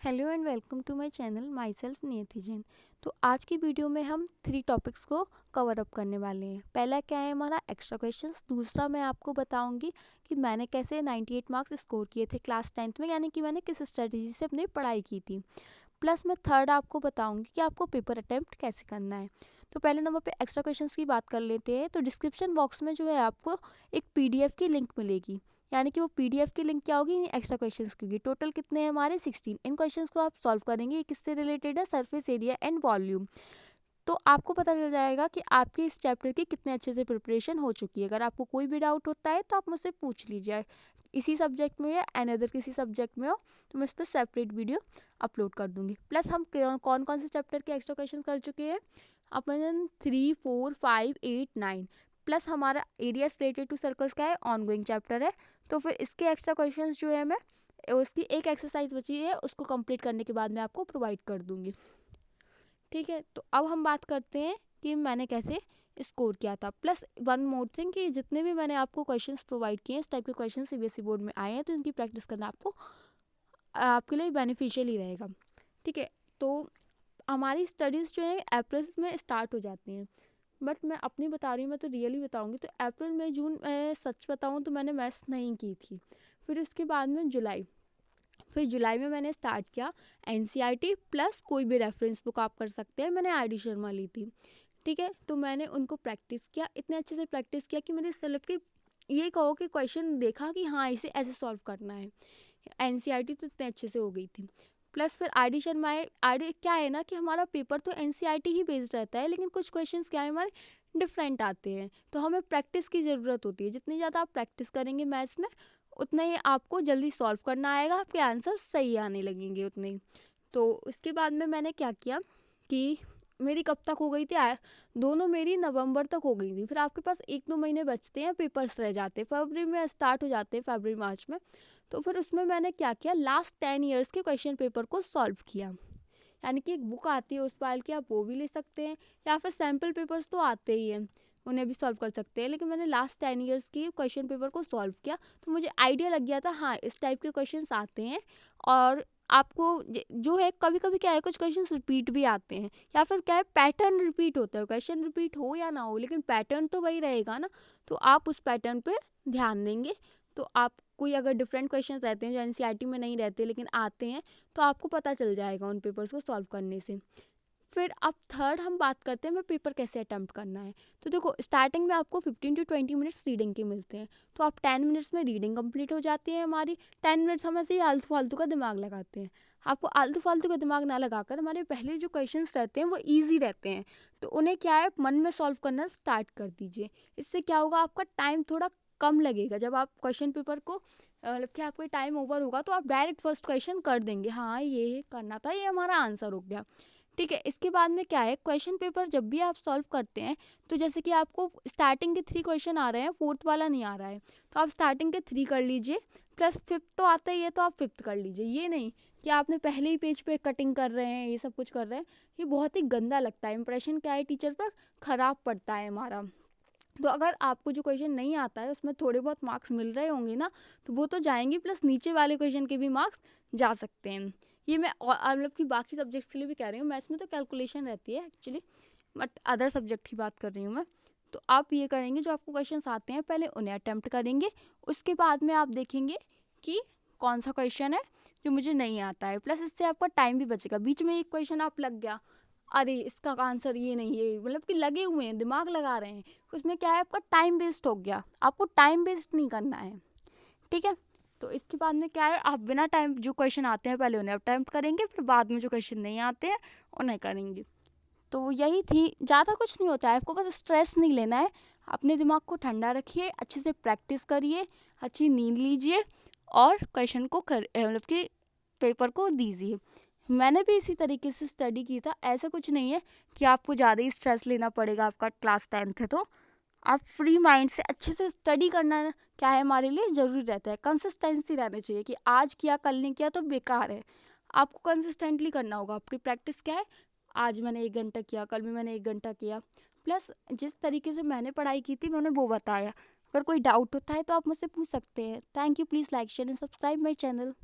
Hello and welcome to my channel myself Niyati Jain. तो आज की वीडियो में हम 3 टॉपिक्स को कवर अप करने वाले हैं। पहला क्या है हमारा एक्स्ट्रा क्वेश्चंस, दूसरा मैं आपको बताऊंगी कि मैंने कैसे 98 मार्क्स स्कोर किए थे क्लास 10th में, यानी कि मैंने किस स्ट्रेटजी से अपनी पढ़ाई की थी। प्लस मैं थर्ड आपको बताऊंगी कि आपको पेपर अटेम्प्ट कैसे करना है। तो पहले नंबर पे एक्स्ट्रा क्वेश्चंस की बात कर लेते हैं। तो डिस्क्रिप्शन बॉक्स में जो है आपको एक पीडीएफ की लिंक मिलेगी, यानी कि वो पीडीएफ की लिंक क्या होगी, एक्स्ट्रा क्वेश्चंस की होगी। टोटल कितने हैं हमारे 16। इन क्वेश्चंस को आप सॉल्व करेंगे। ये किससे रिलेटेड है, सरफेस एरिया एंड वॉल्यूम। तो आपको पता चल जाएगा कि आपके इस चैप्टर की कितने अच्छे से प्रिपरेशन हो चुकी है। अगर आपको कोई भी डाउट होता है तो आप मुझसे पूछ लीजिए, इसी सब्जेक्ट में या एनी अदर किसी सब्जेक्ट में हो तो मैं इस पर सेपरेट वीडियो अपलोड कर दूंगी। प्लस हम कौन कौन से चैप्टर के एक्स्ट्रा क्वेश्चन कर चुके हैं, अपन 3, 4, 5, 8, 9। प्लस हमारा एरिया रिलेटेड टू सर्कल्स का है, ऑनगोइंग चैप्टर है। तो फिर इसके एक्स्ट्रा क्वेश्चंस जो है मैं उसकी एक एक्सरसाइज बची है, उसको कंप्लीट करने के बाद मैं आपको प्रोवाइड कर दूंगी। ठीक है, तो अब हम बात करते हैं कि मैंने कैसे स्कोर किया था। प्लस वन मोर थिंग कि जितने भी मैंने आपको क्वेश्चंस प्रोवाइड किए हैं, इस टाइप के क्वेश्चन सीबीएसई बोर्ड में आए हैं, तो इनकी प्रैक्टिस करना आपके लिए बेनिफिशियल ही रहेगा। ठीक है, तो हमारी स्टडीज़ जो है अप्रैल में स्टार्ट हो जाती हैं, बट मैं अपनी बता रही हूँ, मैं तो रियली बताऊँगी। तो अप्रैल मई जून मैं सच बताऊँ तो मैंने मैथ्स नहीं की थी। फिर उसके बाद में जुलाई में मैंने स्टार्ट किया एनसीईआरटी प्लस कोई भी रेफरेंस बुक आप कर सकते हैं। मैंने आर डी शर्मा ली थी। ठीक है, तो मैंने उनको प्रैक्टिस किया, इतने अच्छे से प्रैक्टिस किया कि मेरे सेल्फ की ये कहो कि क्वेश्चन देखा कि हाँ इसे ऐसे सॉल्व करना है। एनसीईआरटी तो इतने अच्छे से हो गई थी। प्लस फिर आर डी शर्मा क्या है ना कि हमारा पेपर तो एनसीईआरटी ही बेस्ड रहता है, लेकिन कुछ क्वेश्चंस क्या है हमारे डिफरेंट आते हैं, तो हमें प्रैक्टिस की ज़रूरत होती है। जितनी ज़्यादा आप प्रैक्टिस करेंगे मैथ्स में, उतना ही आपको जल्दी सॉल्व करना आएगा, आपके आंसर सही आने लगेंगे उतने ही। तो उसके बाद में मैंने क्या किया कि मेरी कब तक हो गई थी, दोनों मेरी नवंबर तक हो गई थी। फिर आपके पास 1-2 महीने बचते हैं, पेपर्स रह जाते हैं, फरवरी में स्टार्ट हो जाते हैं, फरवरी मार्च में। तो फिर उसमें मैंने क्या किया, लास्ट 10 ईयर्स के क्वेश्चन पेपर को सॉल्व किया। यानी कि एक बुक आती है उस पाल की, आप वो भी ले सकते हैं, या फिर सैम्पल पेपर्स तो आते ही हैं, उन्हें भी सॉल्व कर सकते हैं। लेकिन मैंने लास्ट 10 ईयर्स की क्वेश्चन पेपर को सॉल्व किया, तो मुझे आइडिया लग गया था हाँ इस टाइप के क्वेश्चंस आते हैं। और आपको जो है कभी कभी क्या है, कुछ क्वेश्चंस रिपीट भी आते हैं, या फिर क्या है पैटर्न रिपीट होता है। क्वेश्चन रिपीट हो या ना हो, लेकिन पैटर्न तो वही रहेगा ना, तो आप उस पैटर्न पे ध्यान देंगे। तो आप कोई अगर डिफरेंट क्वेश्चंस रहते हैं जो एनसीईआरटी में नहीं रहते लेकिन आते हैं, तो आपको पता चल जाएगा उन पेपर्स को सॉल्व करने से। फिर अब थर्ड हम बात करते हैं मैं पेपर कैसे अटैम्प्ट करना है। तो देखो स्टार्टिंग में आपको 15 to 20 मिनट्स रीडिंग के मिलते हैं, तो आप 10 मिनट्स में रीडिंग कंप्लीट हो जाती है हमारी। 10 मिनट्स हम ऐसे ही आलतू फालतू का दिमाग लगाते हैं। आपको आलतू फालतू का दिमाग ना लगाकर हमारे पहले जो क्वेश्चंस रहते हैं वो ईजी रहते हैं, तो उन्हें क्या है मन में सॉल्व करना स्टार्ट कर दीजिए। इससे क्या होगा, आपका टाइम थोड़ा कम लगेगा। जब आप क्वेश्चन पेपर को मतलब कि आपका टाइम ओवर होगा तो आप डायरेक्ट फर्स्ट क्वेश्चन कर देंगे, हाँ ये करना था, ये हमारा आंसर हो गया। ठीक है, इसके बाद में क्या है, क्वेश्चन पेपर जब भी आप सॉल्व करते हैं, तो जैसे कि आपको स्टार्टिंग के 3 क्वेश्चन आ रहे हैं, फोर्थ वाला नहीं आ रहा है, तो आप स्टार्टिंग के 3 कर लीजिए, प्लस फिफ्थ तो आता ही है तो आप फिफ्थ कर लीजिए। ये नहीं कि आपने पहले ही पेज पे कटिंग कर रहे हैं, ये सब कुछ कर रहे हैं, ये बहुत ही गंदा लगता है। इंप्रेशन क्या है टीचर पर ख़राब पड़ता है हमारा। तो अगर आपको जो क्वेश्चन नहीं आता है उसमें थोड़े बहुत मार्क्स मिल रहे होंगे ना, तो वो तो जाएंगे, प्लस नीचे वाले क्वेश्चन के भी मार्क्स जा सकते हैं। ये मैं मतलब कि बाकी सब्जेक्ट्स के लिए भी कह रही हूँ, मैथ्स में तो कैलकुलेशन रहती है एक्चुअली, बट अदर सब्जेक्ट की बात कर रही हूँ मैं। तो आप ये करेंगे, जो आपको क्वेश्चन आते हैं पहले उन्हें अटैम्प्ट करेंगे, उसके बाद में आप देखेंगे कि कौन सा क्वेश्चन है जो मुझे नहीं आता है। प्लस इससे आपका टाइम भी बचेगा। बीच में एक क्वेश्चन आप लग गया, अरे इसका आंसर ये नहीं है, मतलब कि लगे हुए हैं दिमाग लगा रहे हैं, उसमें क्या है आपका टाइम वेस्ट हो गया। आपको टाइम वेस्ट नहीं करना है। ठीक है, तो इसके बाद में क्या है, आप बिना टाइम जो क्वेश्चन आते हैं पहले उन्हें अटेम्प्ट करेंगे, फिर बाद में जो क्वेश्चन नहीं आते हैं उन्हें करेंगे। तो यही थी, ज़्यादा कुछ नहीं होता है, आपको बस स्ट्रेस नहीं लेना है। अपने दिमाग को ठंडा रखिए, अच्छे से प्रैक्टिस करिए, अच्छी नींद लीजिए और क्वेश्चन को मतलब कि पेपर को दीजिए। मैंने भी इसी तरीके से स्टडी की था। ऐसा कुछ नहीं है कि आपको ज़्यादा ही स्ट्रेस लेना पड़ेगा, आपका क्लास 10th है तो आप फ्री माइंड से अच्छे से स्टडी करना क्या है हमारे लिए ज़रूरी रहता है। कंसिस्टेंसी रहनी चाहिए कि आज किया कल नहीं किया तो बेकार है। आपको कंसिस्टेंटली करना होगा। आपकी प्रैक्टिस क्या है, आज मैंने 1 घंटा किया, कल भी मैंने 1 घंटा किया, प्लस जिस तरीके से मैंने पढ़ाई की थी मैंने वो बताया। अगर कोई डाउट होता है तो आप मुझसे पूछ सकते हैं। Thank you, please like share and subscribe my channel.